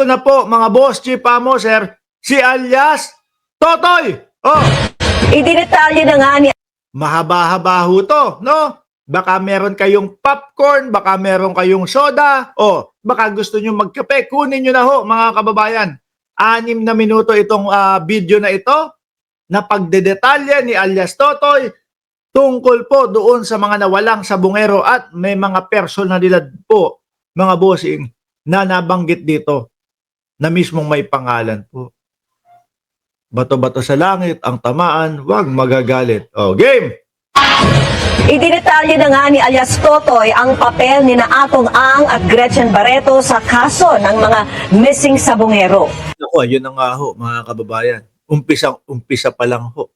eto na po mga boss, Chief Amoser, si alias Totoy. Oh, Idinetalye na nga ni mahaba-haba ho to, no? Baka meron kayong popcorn, baka meron kayong soda, o baka gusto nyo magkape, kunin nyo na ho mga kababayan. 6 na minuto itong video na ito na pagdedetalye ni alias Totoy tungkol po doon sa mga nawalang sabungero at may mga personalidad po, mga bossing, na nabanggit dito na mismong may pangalan po. Bato-bato sa langit, ang tamaan, wag magagalit. Oh, game! Idinetalye na nga ni alias Totoy ang papel ni Atong Ang at Gretchen Barreto sa kaso ng mga missing sabungero. Ako, ayun na nga ho, mga kababayan. Umpisa pa lang ho.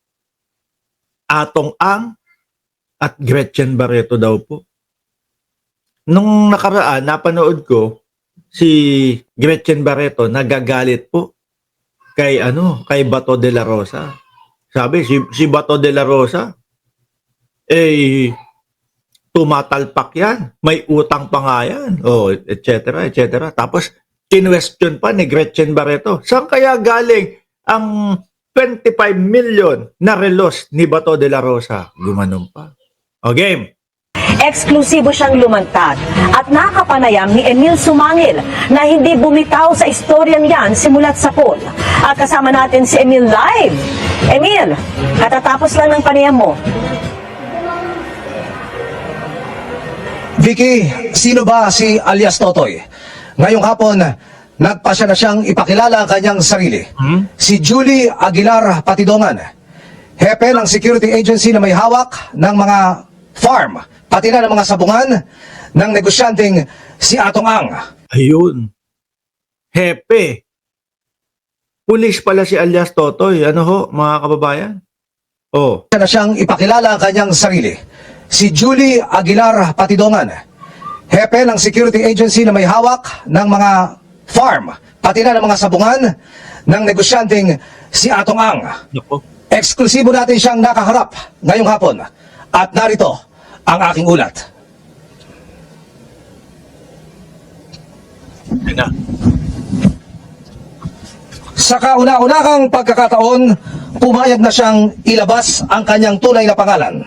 Atong Ang at Gretchen Barreto daw po. Nung nakaraan, napanood ko si Gretchen Barreto nagagalit po kay Bato de la Rosa. Sabi si Bato de la Rosa tumatalpak yan. May utang pa nga yan. Oh, etc. Tapos kinwestiyon pa ni Gretchen Barreto. Saan kaya galing ang 25 million na relos ni Bato de la Rosa? Gumanon pa. O game. Eksklusibo siyang lumantad at nakapanayam ni Emil Sumangil na hindi bumitaw sa istoryang yan simula't sapol. At kasama natin si Emil live. Emil, katatapos lang ng panayam mo. Vicky, sino ba si alias Totoy? Ngayong hapon, nagpasya na siyang ipakilala ang kanyang sarili. Si Julie Aguilar Patidongan, hepe ng security agency na may hawak ng mga farm, pati na ng mga sabungan ng negosyanteng si Atong Ang. Ayun. Hepe. Pulis pala si alias Totoy. Ano ho, mga kababayan? Oh. Na siyang ipakilala ang kanyang sarili. Si Julie Aguilar Patidongan, hepe ng security agency na may hawak ng mga farm, pati na ng mga sabungan ng negosyanteng si Atong Ang. Nako. Eksklusibo natin siyang nakaharap ngayong hapon. At narito ang aking ulat. Na. Sa kauna-unahang pagkakataon, pumayag na siyang ilabas ang kanyang tunay na pangalan.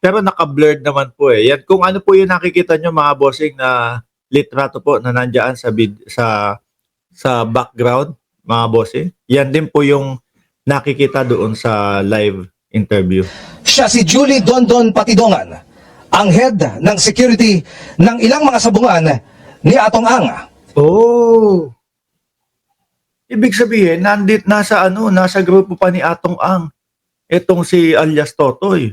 Pero naka-blurred naman po eh. Yan, kung ano po yung nakikita nyo mga bossing na litrato po na nandiyan sa background, mga bossing. Yan din po yung nakikita doon sa live interview. Siya si Julie Dondon Patidongan, ang head ng security ng ilang mga sabungan ni Atong Ang. Oh. Ibig sabihin, nasa grupo pa ni Atong Ang. Itong si alias Totoy.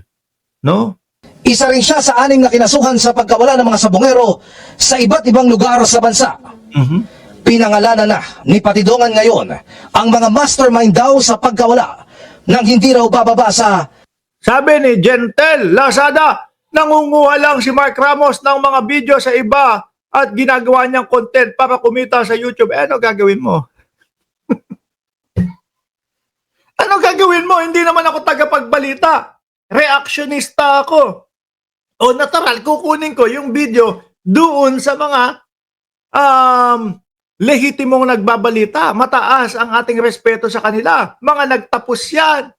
No? Isa rin siya sa 6 na kinasuhan sa pagkawala ng mga sabungero sa iba't ibang lugar sa bansa. Pinangalanan na ni Patidongan ngayon ang mga mastermind daw sa pagkawala nang hindi raw bababa sa... Sabi ni Gentel Lazada, nangunguha lang si Mark Ramos ng mga video sa iba at ginagawa niyang content para kumita sa YouTube. Ano gagawin mo? Ano gagawin mo? Hindi naman ako tagapagbalita. Reactionista ako. O natural, kukunin ko yung video doon sa mga lehitimong nagbabalita. Mataas ang ating respeto sa kanila. Mga nagtapos yan.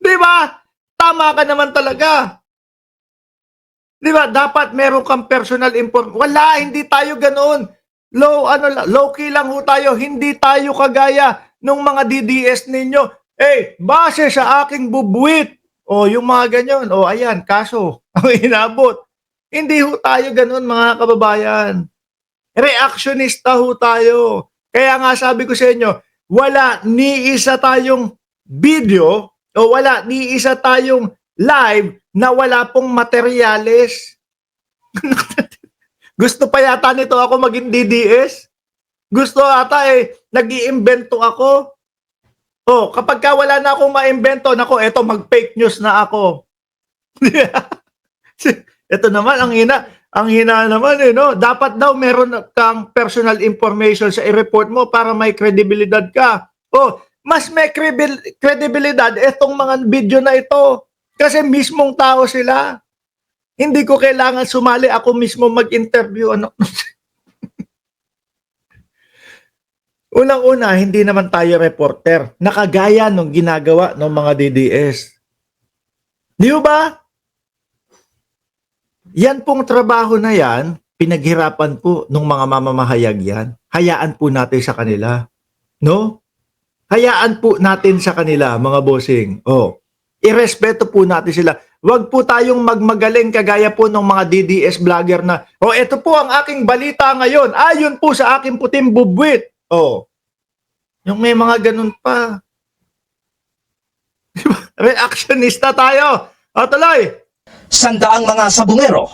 Di ba? Tama ka naman talaga. Di ba? Dapat meron kang personal information. Wala, hindi tayo ganoon. Low key lang ho tayo. Hindi tayo kagaya ng mga DDS ninyo. Base sa aking bubuit. O yung mga ganyan. O ayan, kaso. Ang inabot. Hindi ho tayo ganoon mga kababayan. Reactionista ho tayo. Kaya nga sabi ko sa inyo, wala ni isa tayong video o wala ni isa tayong live na wala pong materyales. Gusto pa yata nito ako maging DDS? Gusto ata nag-iimbento ako? Oh, kapag ka wala na akong maimbento, nako, eto mag-fake news na ako. Ito naman, ang hina naman no? Dapat daw meron kang personal information sa i-report mo para may kredibilidad ka. Oh, mas may kredibilidad itong mga video na ito. Kasi mismong tao sila. Hindi ko kailangan sumali ako mismo mag-interview. Unang-una, hindi naman tayo reporter. Nakagaya nung ginagawa ng mga DDS. Di ba? Yan pong trabaho na yan, pinaghirapan po ng mga mamamahayag yan. Hayaan po natin sa kanila. No? Hayaan po natin sa kanila, mga bossing. Oh, irespeto po natin sila. Huwag po tayong magmagaling kagaya po ng mga DDS vlogger na, oh, ito po ang aking balita ngayon. Ayon po sa aking puting bubwit. Oh, yung may mga ganun pa. Diba? Reactionista tayo. O, tuloy. Sandaang mga sabungero.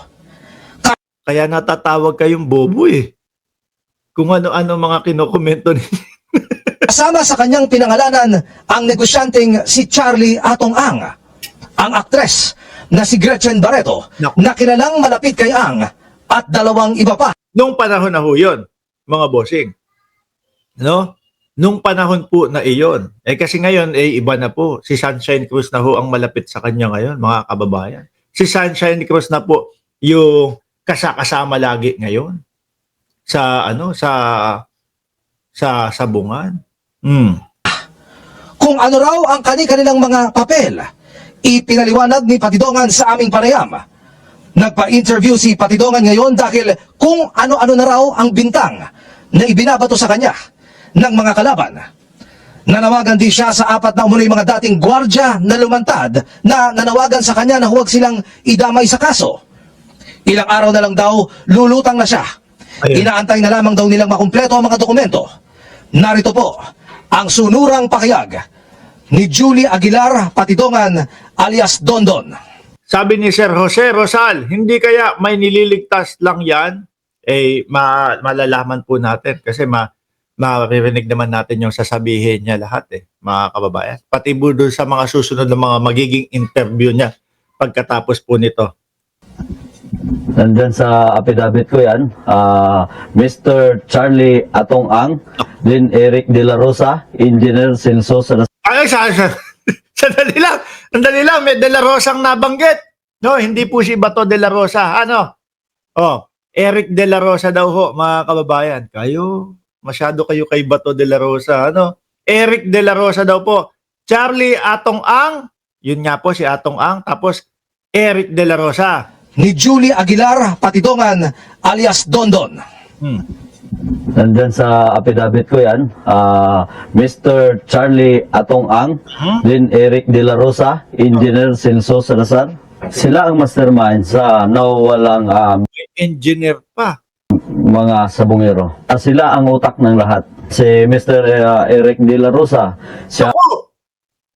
Kaya natatawag kayong bobo eh. Kung ano-ano mga kinokomento ninyo. Kasama sa kanyang pinangalanan ang negosyanteng si Charlie Atong Ang, ang aktres na si Gretchen Barreto, Naku. na kilalang malapit kay Ang at dalawang iba pa. Nung panahon na ho yun, mga bossing. No? Nung panahon po na iyon. Eh kasi ngayon, iba na po. Si Sunshine Cruz na ho ang malapit sa kanya ngayon, mga kababayan. Si Sunshine Cruz na po yung kasama lagi ngayon sa sa sabungan. Kung ano raw ang kanilang mga papel, ipinaliwanag ni Patidongan sa aming panayam. Nagpa-interview si Patidongan ngayon dahil kung ano-ano na raw ang bintang na ibinabato sa kanya ng mga kalaban. Nanawagan din siya sa 4 na umunoy mga dating gwardya na lumantad na nanawagan sa kanya na huwag silang idamay sa kaso. Ilang araw na lang daw, lulutang na siya. Ayun. Inaantay na lamang daw nilang makumpleto ang mga dokumento. Narito po ang sunurang pakayag ni Julie Aguilar Patidongan alias Dondon. Sabi ni Sir Jose Rosal, hindi kaya may nililigtas lang yan? Malalaman po natin kasi maririnig naman natin yung sasabihin niya lahat mga kababayan. Pati po doon sa mga susunod na mga magiging interview niya pagkatapos po nito. Nandyan sa affidavit ko yan, Mr. Charlie Atong Ang, din Eric De La Rosa, Engineer Celso Salazar. Ay, sandali lang, may De La Rosa ang nabanggit. No, hindi po si Bato De La Rosa. Ano? Oh, Eric De La Rosa daw ho, mga kababayan. Masyado kayo kay Bato De La Rosa. Ano? Eric De La Rosa daw po. Charlie Atong Ang, yun nga po si Atong Ang, tapos Eric De La Rosa. Ni Julie Aguilar Patidongan alias Dondon. Nandyan sa affidavit ko yan, Mr. Charlie Atong Ang, din Eric De La Rosa, Engineer Celso Salazar. Sila ang mastermind sa nawawalang Engineer pa. mga sabungero. Sila ang utak ng lahat. Si Mr. Eric De La Rosa, siya Ako,